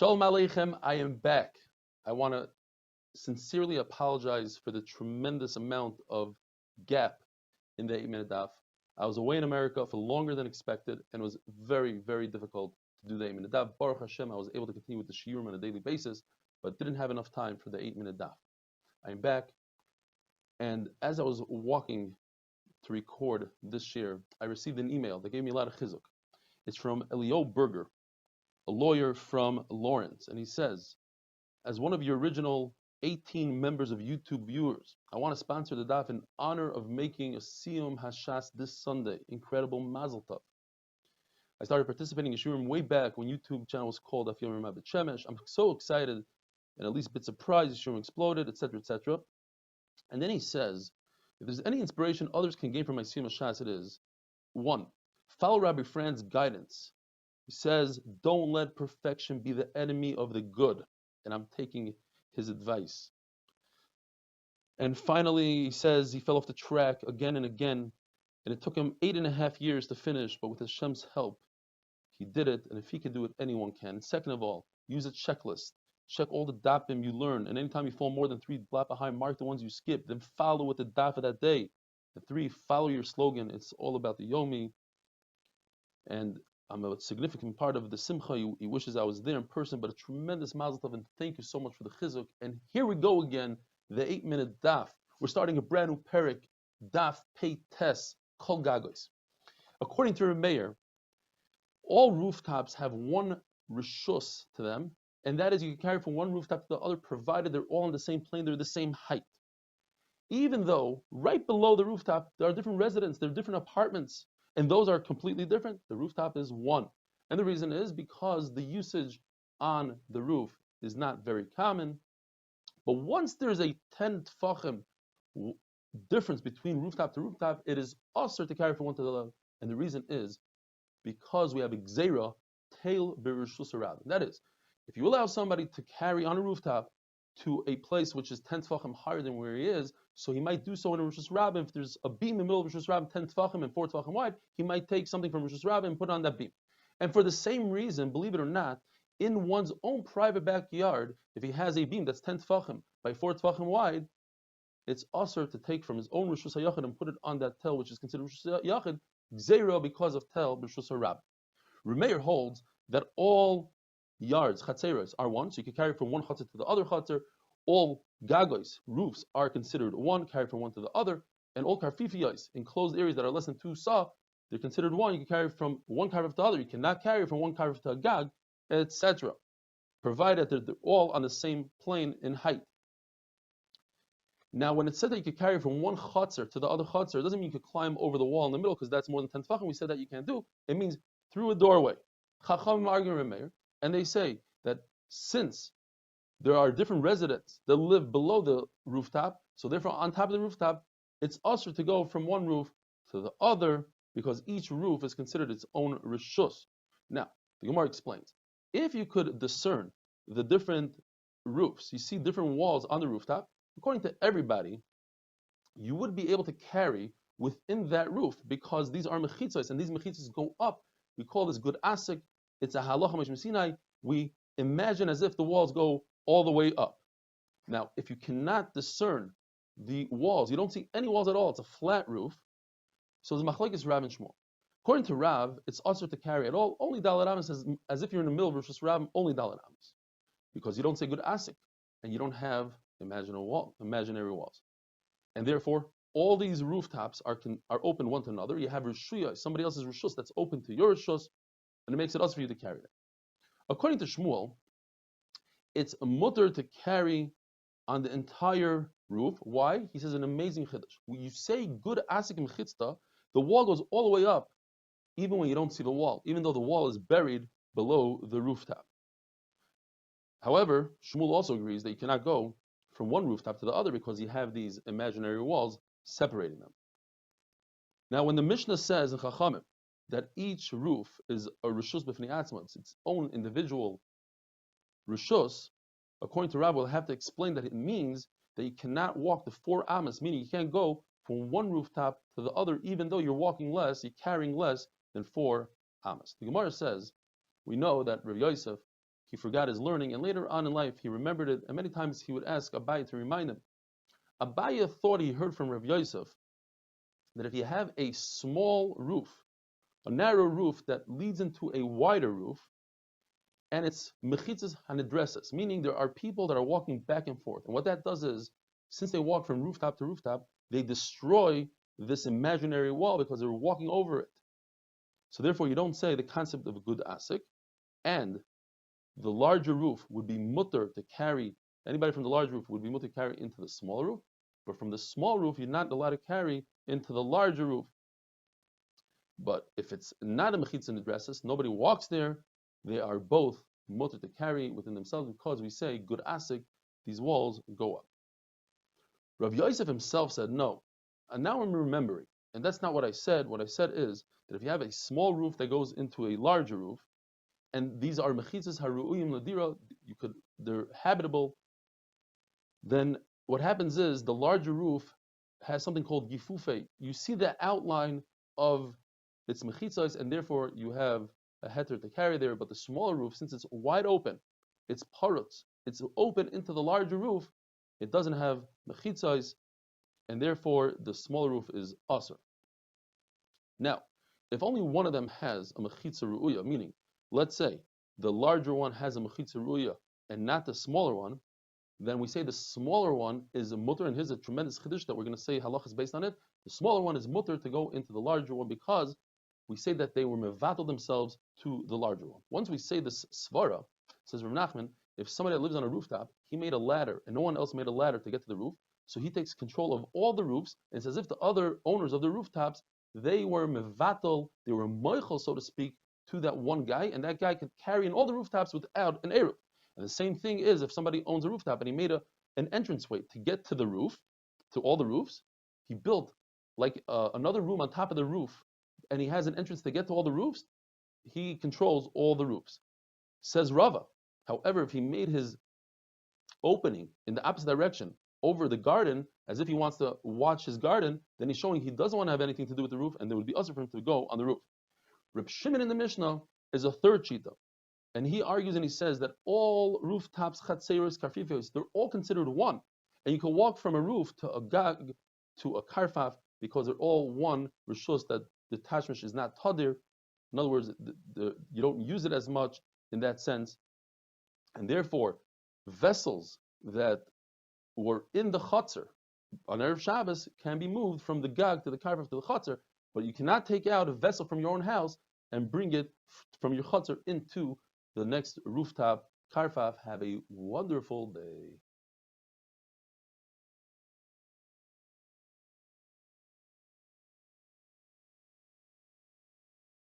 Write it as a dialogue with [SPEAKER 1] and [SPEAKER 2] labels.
[SPEAKER 1] Shalom Aleichem, I am back. I want to sincerely apologize for the tremendous amount of gap in the 8-minute daf. I was away in America for longer than expected, and it was very, very difficult to do the 8-minute daf. Baruch Hashem, I was able to continue with the shiurim on a daily basis, but didn't have enough time for the 8-minute daf. I am back, and as I was walking to record this year, I received an email that gave me a lot of chizuk. It's from Elio Berger, a lawyer from Lawrence, and he says, as one of your original 18 members of YouTube viewers, I want to sponsor the daf in honor of making a Siyum Hashas this Sunday. Incredible Mazel Tov. I started participating in Shurim way back when YouTube channel was called Daf Yomi Rabbi Shemesh. I'm so excited and at least a bit surprised Shurim exploded, etc., etc. And then he says, if there's any inspiration others can gain from my Siyum Hashas, it is 1. Follow Rabbi Fran's guidance. He says, don't let perfection be the enemy of the good. And I'm taking his advice. And finally, he says he fell off the track again and again. And it took him 8.5 years to finish, but with Hashem's help, he did it. And if he can do it, anyone can. And second of all, use a checklist. Check all the dapim you learn. And anytime you fall more than 3 blot behind, mark the ones you skip. Then follow with the daf of that day. And 3, follow your slogan. It's all about the Yomi. And I'm a significant part of the Simcha. He wishes I was there in person, but a tremendous mazel tov, and thank you so much for the chizuk. And here we go again, the 8-minute daf. We're starting a brand new perik, daf pei tes kol gagos. According to Meir, all rooftops have one rishus to them, and that is you can carry from one rooftop to the other, provided they're all on the same plane, they're the same height. Even though right below the rooftop there are different residents, there are different apartments. And those are completely different. The rooftop is one. And the reason is because the usage on the roof is not very common. But once there's a 10 tfachim difference between rooftop to rooftop, it is usher to carry from one to the other. And the reason is because we have gzeira tail b'rishus harabim. That is, if you allow somebody to carry on a rooftop to a place which is 10 tfachim higher than where he is, so he might do so in a Rishus Rabbim. If there's a beam in the middle of Rishus Rabbim, 10 tfachim and 4 tfachim wide, he might take something from Rishus Rabbim and put it on that beam. And for the same reason, believe it or not, in one's own private backyard, if he has a beam that's 10 tfachim by 4 tfachim wide, it's usher to take from his own Rishus HaYachid and put it on that tel, which is considered Rishus HaYachid, gzeira because of tel b'Rishus HaRabbim. Remeir holds that all yards, chatzeros, are one, so you can carry from one chatzer to the other chatzer. All gagos, roofs, are considered one, carry from one to the other, and all karfifiyos, enclosed areas that are less than 2 sa, they're considered one. You can carry from one karif to the other. You cannot carry from one karif to a gag, etc., provided that they're all on the same plane in height. Now, when it said that you could carry from one chatzar to the other chatzar, it doesn't mean you could climb over the wall in the middle, because that's more than 10 tefachim. We said that you can't do. It means through a doorway. Chachamim argue Remeir, and they say that since there are different residents that live below the rooftop, so therefore on top of the rooftop, it's usher to go from one roof to the other, because each roof is considered its own rishus. Now, the Gemara explains, if you could discern the different roofs, you see different walls on the rooftop, according to everybody, you would be able to carry within that roof, because these are mechitzos, and these mechitzos go up. We call this good asik. It's a halacha mishmei Sinai. We imagine as if the walls go all the way up. Now, if you cannot discern the walls, you don't see any walls at all, it's a flat roof, so the machlokes Rav and Shmuel. According to Rav, it's also to carry at all, only Dalet Amos, as if you're in the middle of Rishus Rav, only Dalet Amos, because you don't say good asik, and you don't have imaginary walls. And therefore, all these rooftops are open one to another. You have Rishuyah, somebody else's Rishus that's open to your Rishus, and it makes it us for you to carry it. According to Shmuel, it's a mutter to carry on the entire roof. Why? He says an amazing chiddush. When you say good asik mechitzta, the wall goes all the way up, even when you don't see the wall, even though the wall is buried below the rooftop. However, Shmuel also agrees that you cannot go from one rooftop to the other because you have these imaginary walls separating them. Now, when the Mishnah says in Chachamim that each roof is a rishus b'fnei atzma, it's its own individual rishus, according to Rabbi, we'll have to explain that it means that you cannot walk the 4 amas, meaning you can't go from one rooftop to the other, even though you're walking less, you're carrying less than 4 amas. The Gemara says, we know that Rav Yosef, he forgot his learning, and later on in life he remembered it, and many times he would ask Abaye to remind him. Abaye thought he heard from Rav Yosef that if you have a small roof, a narrow roof that leads into a wider roof, and it's mechitzas hanedresses, meaning there are people that are walking back and forth. And what that does is, since they walk from rooftop to rooftop, they destroy this imaginary wall because they're walking over it. So therefore, you don't say the concept of a good asik, and the larger roof would be mutter to carry, anybody from the large roof would be mutter to carry into the small roof, but from the small roof, you're not allowed to carry into the larger roof. But if it's not a mechitzah hanedresses, nobody walks there, they are both mutter to carry within themselves because we say, good asik, these walls go up. Rav Yosef himself said, no. And now I'm remembering. And that's not what I said. What I said is that if you have a small roof that goes into a larger roof, and these are mechitzas haru'uyim ladira, they're habitable, then what happens is the larger roof has something called gifufe. You see the outline of its mechitzas, and therefore you have a heter to carry there. But the smaller roof, since it's wide open, it's parutz, it's open into the larger roof, it doesn't have mechitzas, and therefore the smaller roof is aser. Now, if only one of them has a mechitza ru'uya, meaning, let's say the larger one has a mechitza ru'uya and not the smaller one, then we say the smaller one is a mutter, and here's a tremendous chiddush that we're going to say halach is based on it. The smaller one is mutter to go into the larger one because we say that they were mevatel themselves to the larger one. Once we say this svara, says Rav Nachman, if somebody that lives on a rooftop, he made a ladder and no one else made a ladder to get to the roof, so he takes control of all the roofs, and it's as if the other owners of the rooftops, they were mevatel, they were moichel, so to speak, to that one guy, and that guy could carry in all the rooftops without an eruv. And the same thing is if somebody owns a rooftop and he made an entranceway to get to the roof, to all the roofs, he built like another room on top of the roof, and he has an entrance to get to all the roofs, he controls all the roofs. Says Rava, however, if he made his opening in the opposite direction over the garden, as if he wants to watch his garden, then he's showing he doesn't want to have anything to do with the roof, and there would be usher for him to go on the roof. Reb Shimon in the Mishnah is a third shita, and he argues and he says that all rooftops, chatzeros, karfifos, they're all considered one, and you can walk from a roof to a gag to a karfaf because they're all one rishus, that the tashmish is not tadir. In other words, you don't use it as much in that sense, and therefore vessels that were in the chutzner on Erev Shabbos can be moved from the gag to the karfaf to the chutzner, but you cannot take out a vessel from your own house and bring it from your chutzner into the next rooftop karfaf. Have a wonderful day.